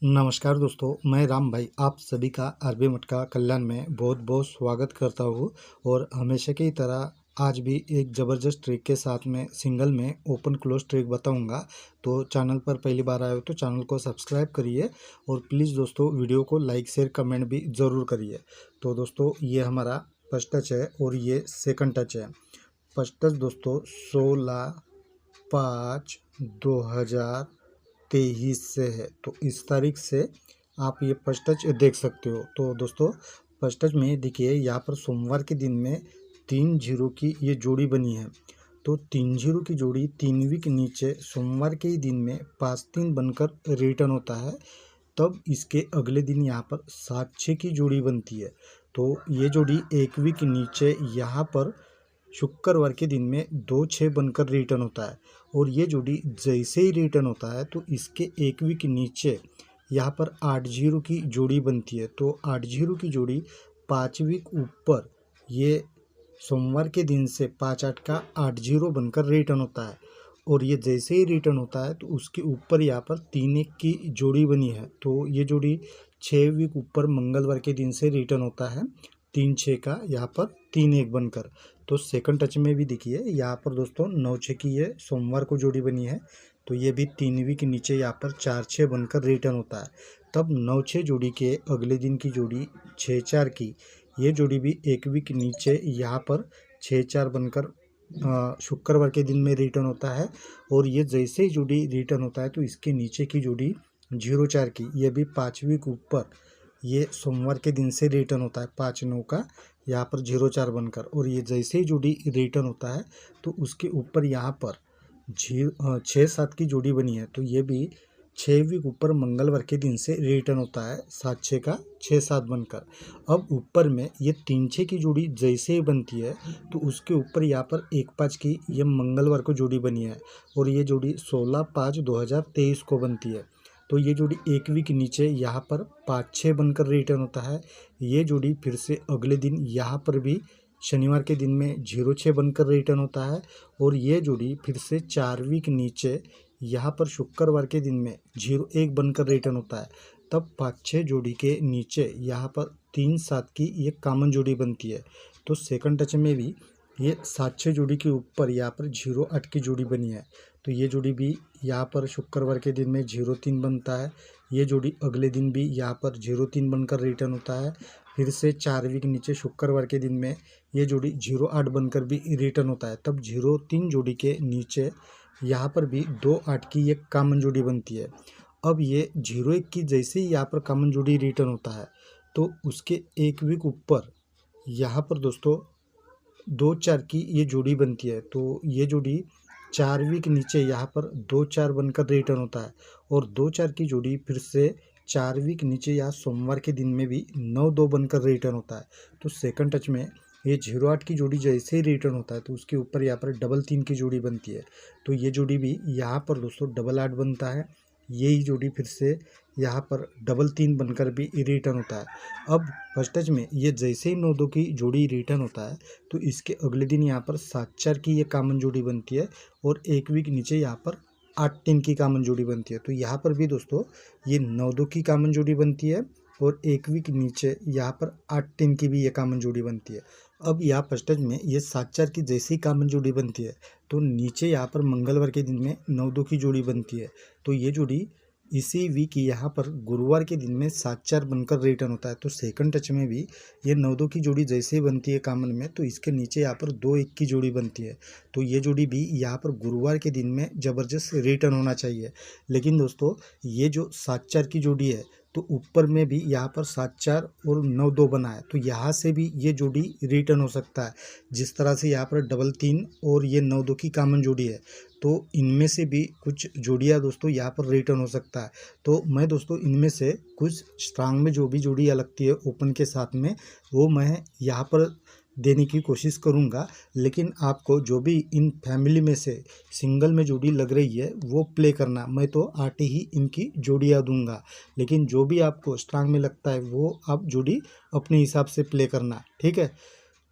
नमस्कार दोस्तों, मैं राम भाई आप सभी का आरबी मटका कल्याण में बहुत बहुत स्वागत करता हूँ। और हमेशा की तरह आज भी एक ज़बरदस्त ट्रिक के साथ में सिंगल में ओपन क्लोज ट्रिक बताऊंगा। तो चैनल पर पहली बार आए हो तो चैनल को सब्सक्राइब करिए और प्लीज़ दोस्तों वीडियो को लाइक शेयर कमेंट भी ज़रूर करिए। तो दोस्तों ये हमारा फर्स्ट टच है और ये सेकंड टच है। फर्स्ट टच दोस्तों 16/5/2023 से है। तो इस तारीख से आप ये फर्स्ट टच देख सकते हो। तो दोस्तों फर्स्ट टच में देखिए यहाँ पर सोमवार के दिन में 3 जीरो की ये जोड़ी बनी है। तो 3 जीरो की जोड़ी 3वीं के नीचे सोमवार के ही दिन में 5-3 बनकर रिटर्न होता है। तब इसके अगले दिन यहाँ पर 7-6 की जोड़ी बनती है। तो ये जोड़ी 1वीं के नीचे यहाँ पर शुक्रवार के दिन में 2-6 बनकर रिटर्न होता है। और ये जोड़ी जैसे ही रिटर्न होता है तो इसके 1वीं के नीचे यहाँ पर 8-0 की जोड़ी बनती है। तो 8-0 की जोड़ी 5वीं ऊपर ये सोमवार के दिन से 5-8 का 8-0 बनकर रिटर्न होता है। और ये जैसे ही रिटर्न होता है तो उसके ऊपर यहाँ पर 3-1 की जोड़ी बनी है। तो ये जोड़ी 6वीं ऊपर मंगलवार के दिन से रिटर्न होता है 3-6 का यहाँ पर 3-1 बनकर। तो सेकंड टच में भी देखिए यहाँ पर दोस्तों 9-6 की ये सोमवार को जोड़ी बनी है। तो ये भी 3वीं के नीचे यहाँ पर 4-6 बनकर रिटर्न होता है। तब 9-6 जोड़ी के अगले दिन की जोड़ी 6-4 की ये जोड़ी भी 1वीं के नीचे यहाँ पर 6-4 बनकर शुक्रवार के दिन में रिटर्न होता है। और ये जैसे ही जोड़ी रिटर्न होता है तो इसके नीचे की जोड़ी 0-4 की ये भी 5वीं के ऊपर ये सोमवार के दिन से रिटर्न होता है 5-9 का यहाँ पर 0-4 बनकर। और ये जैसे ही जोड़ी रिटर्न होता है तो उसके ऊपर यहाँ पर 6-7 की जोड़ी बनी है। तो ये भी 6वीं ऊपर मंगलवार के दिन से रिटर्न होता है 7-6 का 6-7 बनकर। अब ऊपर में ये 3-6 की जोड़ी जैसे ही बनती है तो उसके ऊपर यहाँ पर 1-5 की ये मंगलवार को जोड़ी बनी है। और ये जोड़ी 16/5/2023 को बनती है। तो ये जोड़ी 1वीं के नीचे यहाँ पर 5-6 बनकर रिटर्न होता है। ये जोड़ी फिर से अगले दिन यहाँ पर भी शनिवार के दिन में 0-6 बनकर रिटर्न होता है। और ये जोड़ी फिर से 4वीं के नीचे यहाँ पर शुक्रवार के दिन में 0-1 बनकर रिटर्न होता है। तब 5-6 जोड़ी के नीचे यहाँ पर 3-7 की ये कॉमन जोड़ी बनती है। तो सेकंड टच में भी ये 7-6 जोड़ी के ऊपर यहाँ पर 0-8 की जोड़ी बनी है। तो ये जोड़ी भी यहाँ पर शुक्रवार के दिन में 0-3 बनता है। ये जोड़ी अगले दिन भी यहाँ पर 0-3 बनकर रिटर्न होता है। फिर से 4वीं के नीचे शुक्रवार के दिन में ये जोड़ी 0-8 बनकर भी रिटर्न होता है। तब 0-3 जोड़ी के नीचे यहाँ पर भी 2-8 की एक कॉमन जोड़ी बनती है। अब ये 0-1 की जैसे ही यहाँ पर कॉमन जोड़ी रिटर्न होता है तो उसके 1 वीक ऊपर यहाँ पर दोस्तों 2-4 की ये जोड़ी बनती है। तो ये जोड़ी 4वीं के नीचे यहाँ पर 2-4 बनकर रिटर्न होता है। और 2-4 की जोड़ी फिर से 4वीं के नीचे यहाँ सोमवार के दिन में भी 9-2 बनकर रिटर्न होता है। तो सेकंड टच में ये 0-8 की जोड़ी जैसे ही रिटर्न होता है तो उसके ऊपर यहाँ पर 3-3 की जोड़ी बनती है। तो ये जोड़ी भी यहाँ पर दोस्तों 8-8 बनता है। यही जोड़ी फिर से यहाँ पर 3-3 बनकर भी रिटर्न होता है। अब फर्स्ट टच में ये जैसे ही 9-2 की जोड़ी रिटर्न होता है तो इसके अगले दिन यहाँ पर 7-4 की ये कॉमन जोड़ी बनती है। और 1 वीक नीचे यहाँ पर 8-3 की कॉमन जोड़ी बनती है। तो यहाँ पर भी दोस्तों ये 9-2 की कॉमन जोड़ी बनती है और 1वीक नीचे यहाँ पर 8-3 की भी ये कॉमन जोड़ी बनती है। अब यहाँ फर्स्ट टच में ये 7-4 की जैसी कॉमन जोड़ी बनती है तो नीचे यहाँ पर मंगलवार के दिन में 9-2 की जोड़ी बनती है। तो ये जोड़ी इसी वीक यहाँ पर गुरुवार के दिन में 7-4 बनकर रिटर्न होता है। तो सेकंड टच में भी ये 9-2 की जोड़ी जैसे ही बनती है कॉमन में तो इसके नीचे यहाँ पर 2-1 की जोड़ी बनती है। तो ये जोड़ी भी यहाँ पर गुरुवार के दिन में ज़बरदस्त रिटर्न होना चाहिए। लेकिन दोस्तों ये जो 7-4 की जोड़ी है तो ऊपर में भी यहाँ पर 7-4 और 9-2 बना है। तो यहाँ से भी ये जोड़ी रिटर्न हो सकता है। जिस तरह से यहाँ पर 3-3 और ये 9-2 की कॉमन जोड़ी है तो इनमें से भी कुछ जोड़ियाँ दोस्तों यहाँ पर रिटर्न हो सकता है। तो मैं दोस्तों इनमें से कुछ स्ट्रांग में जो भी जोड़ियाँ लगती है ओपन के साथ में वो मैं यहाँ पर देने की कोशिश करूँगा। लेकिन आपको जो भी इन फैमिली में से सिंगल में जोड़ी लग रही है वो प्ले करना। मैं तो 8 ही इनकी जोड़ियाँ दूंगा। लेकिन जो भी आपको स्ट्रांग में लगता है वो आप जोड़ी अपने हिसाब से प्ले करना, ठीक है।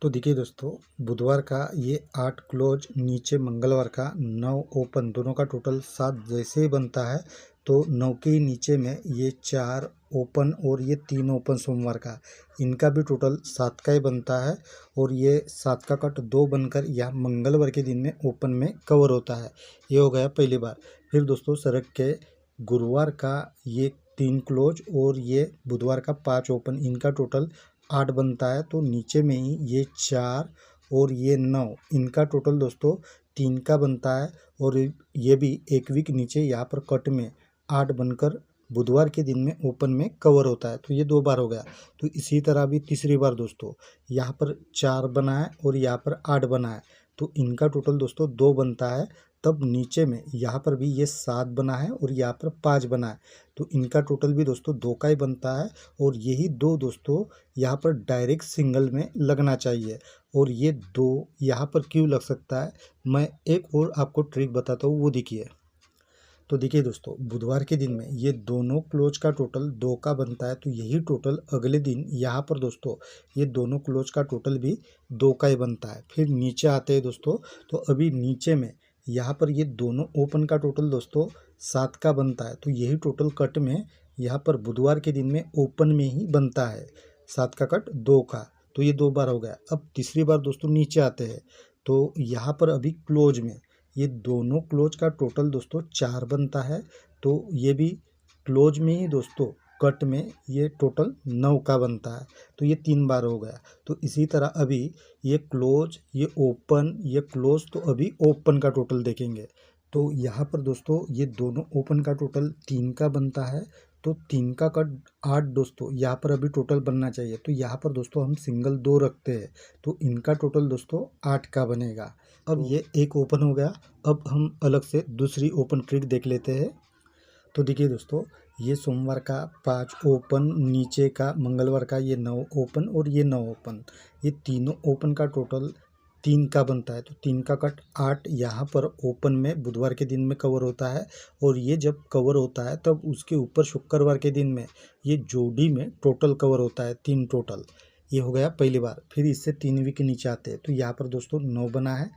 तो देखिए दोस्तों, बुधवार का ये 8 क्लोज, नीचे मंगलवार का 9 ओपन, दोनों का टोटल 7 जैसे ही बनता है तो 9 के ही नीचे में ये 4 ओपन और ये 3 ओपन सोमवार का, इनका भी टोटल 7 का ही बनता है। और ये 7 का कट 2 बनकर यह मंगलवार के दिन में ओपन में कवर होता है। ये हो गया पहली बार। फिर दोस्तों सरक के गुरुवार का ये 3 क्लोज और ये बुधवार का 5 ओपन, इनका टोटल 8 बनता है। तो नीचे में ही ये 4 और ये 9, इनका टोटल दोस्तों 3 का बनता है। और ये भी एक वीक नीचे यहाँ पर कट में 8 बनकर बुधवार के दिन में ओपन में कवर होता है। तो ये 2 बार हो गया। तो इसी तरह भी तीसरी बार दोस्तों यहाँ पर 4 बना है और यहाँ पर 8 बना है, तो इनका टोटल दोस्तों 2 बनता है। तब नीचे में यहाँ पर भी ये 7 बना है और यहाँ पर 5 बना है, तो इनका टोटल भी दोस्तों 2 का ही बनता है। और यही 2 दोस्तों यहाँ पर डायरेक्ट सिंगल में लगना चाहिए। और ये 2 यहाँ पर क्यों लग सकता है, मैं एक और आपको ट्रिक बताता हूँ, वो देखिए। तो देखिए दोस्तों, बुधवार के दिन में ये दोनों क्लोज का टोटल 2 का बनता है, तो यही टोटल अगले दिन यहाँ पर दोस्तों ये दोनों क्लोज का टोटल भी 2 का ही बनता है। फिर नीचे आते हैं दोस्तों, तो अभी नीचे में यहाँ पर ये दोनों ओपन का टोटल दोस्तों 7 का बनता है, तो यही टोटल कट में यहाँ पर बुधवार के दिन में ओपन में ही बनता है, 7 का कट 2 का। तो ये 2 बार हो गया। अब तीसरी बार दोस्तों नीचे आते हैं, तो यहाँ पर अभी क्लोज में ये दोनों क्लोज का टोटल दोस्तों 4 बनता है, तो ये भी क्लोज में ही दोस्तों कट में ये टोटल 9 का बनता है। तो ये 3 बार हो गया। तो इसी तरह अभी ये क्लोज, ये ओपन, ये क्लोज, तो अभी ओपन का टोटल देखेंगे। तो यहाँ पर दोस्तों ये दोनों ओपन का टोटल 3 का बनता है, तो 3 का कट 8 दोस्तों यहाँ पर अभी टोटल बनना चाहिए। तो यहाँ पर दोस्तों हम सिंगल 2 रखते हैं, तो इनका टोटल दोस्तों 8 का बनेगा। अब ये एक ओपन हो गया। अब हम अलग से दूसरी ओपन ट्रिक देख लेते हैं। तो देखिए दोस्तों, ये सोमवार का 5 ओपन, नीचे का मंगलवार का ये 9 ओपन और ये 9 ओपन, ये तीनों ओपन का टोटल 3 का बनता है। तो 3 का कट 8 यहाँ पर ओपन में बुधवार के दिन में कवर होता है। और ये जब कवर होता है तब उसके ऊपर शुक्रवार के दिन में ये जोड़ी में टोटल कवर होता है, 3 टोटल। ये हो गया पहली बार। फिर इससे 3 वीक नीचे आते हैं, तो यहाँ पर दोस्तों 9 बना है,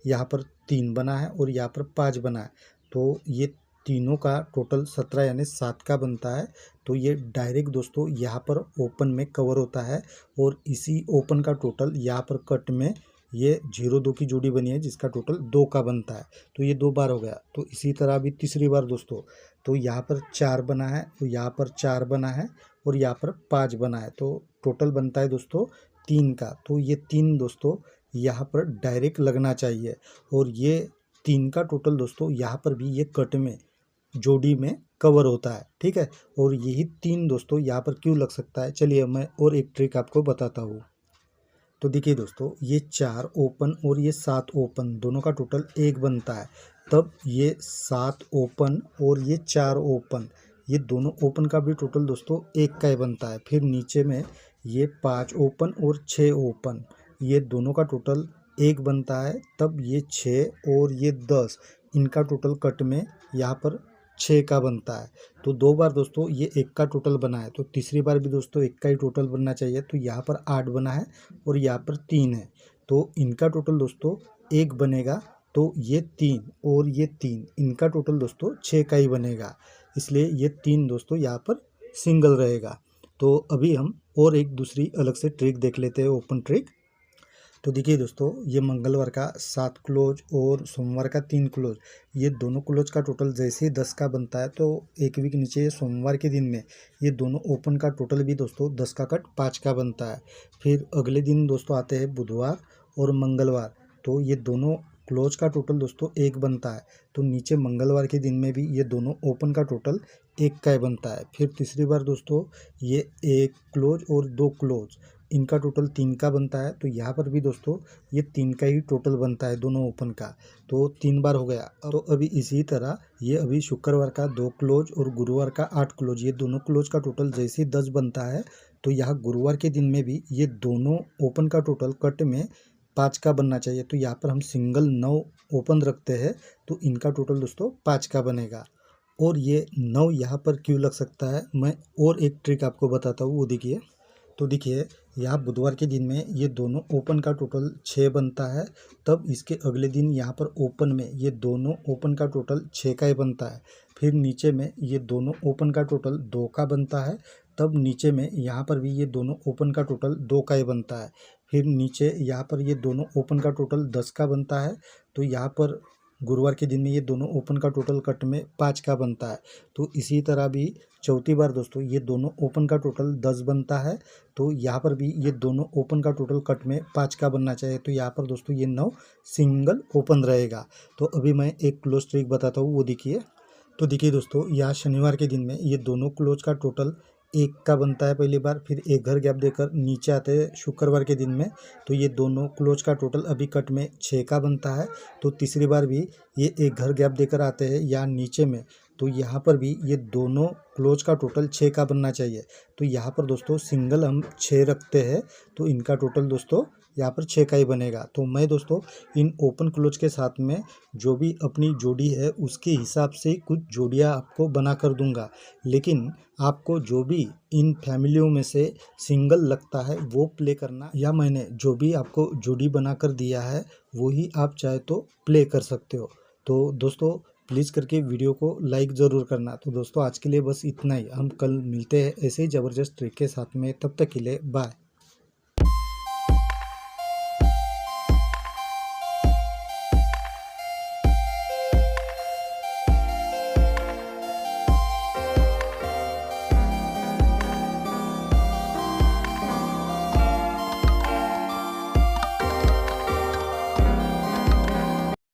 यहाँ पर 3 बना है और यहाँ पर 5 बना है, तो ये तीनों का टोटल 17 यानी 7 का बनता है। तो ये डायरेक्ट दोस्तों यहाँ पर ओपन में कवर होता है। और इसी ओपन का टोटल यहाँ पर कट में ये 0-2 की जोड़ी बनी है, जिसका टोटल 2 का बनता है। तो ये 2 बार हो गया। तो इसी तरह अभी तीसरी बार दोस्तों, तो यहाँ पर 4 बना है, तो यहाँ पर 4 बना है और यहाँ पर 5 बना है, तो टोटल बनता है दोस्तों 3 का। तो ये 3 दोस्तों यहाँ पर डायरेक्ट लगना चाहिए। और ये 3 का टोटल दोस्तों यहाँ पर भी ये कट में जोड़ी में कवर होता है, ठीक है। और यही 3 दोस्तों यहाँ पर क्यों लग सकता है, चलिए मैं और एक ट्रिक आपको बताता हूँ। तो देखिए दोस्तों, ये 4 ओपन और ये 7 ओपन, दोनों का टोटल 1 बनता है। तब ये 7 ओपन और ये 4 ओपन, ये दोनों ओपन का भी टोटल दोस्तों 1 का ही बनता है। फिर नीचे में ये 5 ओपन और 6 ओपन, ये दोनों का टोटल 1 बनता है। तब ये 6 और ये 10, इनका टोटल कट में यहाँ पर 6 का बनता है। तो 2 बार दोस्तों ये 1 का टोटल बना है, तो तीसरी बार भी दोस्तों 1 का ही टोटल बनना चाहिए। तो यहाँ पर 8 बना है और यहाँ पर 3 है, तो इनका टोटल दोस्तों 1 बनेगा। तो ये 3 और ये 3, इनका टोटल दोस्तों 6 का ही बनेगा, इसलिए ये 3 दोस्तों यहाँ पर सिंगल रहेगा। तो अभी हम और एक दूसरी अलग से ट्रिक देख लेते हैं, ओपन ट्रिक। तो देखिए दोस्तों, ये मंगलवार का 7 क्लोज और सोमवार का 3 क्लोज, ये दोनों क्लोज का टोटल जैसे ही 10 का बनता है, तो एक वीक नीचे सोमवार के दिन में ये दोनों ओपन का टोटल भी दोस्तों 10 का कट 5 का बनता है। फिर अगले दिन दोस्तों आते हैं बुधवार और मंगलवार, तो ये दोनों क्लोज का टोटल दोस्तों 1 बनता है। तो नीचे मंगलवार के दिन में भी ये दोनों ओपन का टोटल 1 का ही बनता है। फिर तीसरी बार दोस्तों ये 1 क्लोज और 2 क्लोज, इनका टोटल 3 का बनता है। तो यहाँ पर भी दोस्तों ये 3 का ही टोटल बनता है दोनों ओपन का, तो 3 बार हो गया। तो अभी इसी तरह ये अभी शुक्रवार का 2 क्लोज और गुरुवार का 8 क्लोज, ये दोनों क्लोज का टोटल जैसे ही 10 बनता है, तो यहाँ गुरुवार के दिन में भी ये दोनों ओपन का टोटल कट में 5 का बनना चाहिए। तो यहाँ पर हम सिंगल 9 ओपन रखते हैं, तो इनका टोटल दोस्तों 5 का बनेगा। और ये 9 यहाँ पर क्यों लग सकता है, मैं और एक ट्रिक आपको बताता हूँ, वो देखिए। तो देखिए यहाँ बुधवार के दिन में ये दोनों ओपन का टोटल 6 बनता है, तब इसके अगले दिन यहाँ पर ओपन में ये दोनों ओपन का टोटल 6 का ही बनता है। फिर नीचे में ये दोनों ओपन का टोटल 2 का बनता है, तब नीचे में यहाँ पर भी ये दोनों ओपन का टोटल 2 का ही बनता है। फिर नीचे यहाँ पर ये दोनों ओपन का टोटल 10 का बनता है, तो यहाँ पर गुरुवार के दिन में ये दोनों ओपन का टोटल कट में 5 का बनता है। तो इसी तरह भी चौथी बार दोस्तों ये दोनों ओपन का टोटल 10 बनता है, तो यहाँ पर भी ये दोनों ओपन का टोटल कट में 5 का बनना चाहिए। तो यहाँ पर दोस्तों ये 9 सिंगल ओपन रहेगा। तो अभी मैं एक क्लोज ट्रिक बताता हूँ, वो देखिए। तो देखिए दोस्तों यहाँ शनिवार के दिन में ये दोनों क्लोज का टोटल 1 का बनता है पहली बार, फिर एक घर गैप देकर नीचे आते हैं शुक्रवार के दिन में, तो ये दोनों क्लोज का टोटल अभी कट में 6 का बनता है। तो तीसरी बार भी ये एक घर गैप देकर आते हैं या नीचे में, तो यहाँ पर भी ये दोनों क्लोज का टोटल 6 का बनना चाहिए। तो यहाँ पर दोस्तों सिंगल हम 6 रखते हैं, तो इनका टोटल दोस्तों यहाँ पर 6 का ही बनेगा। तो मैं दोस्तों इन ओपन क्लोज के साथ में जो भी अपनी जोड़ी है उसके हिसाब से कुछ जोड़ियाँ आपको बना कर दूंगा, लेकिन आपको जो भी इन फैमिलियों में से सिंगल लगता है वो प्ले करना, या मैंने जो भी आपको जोड़ी बना कर दिया है वही आप चाहे तो प्ले कर सकते हो। तो दोस्तों प्लीज़ करके वीडियो को लाइक ज़रूर करना। तो दोस्तों आज के लिए बस इतना ही, हम कल मिलते हैं ऐसे ही ज़बरदस्त ट्रिक के साथ में, तब तक के लिए बाय।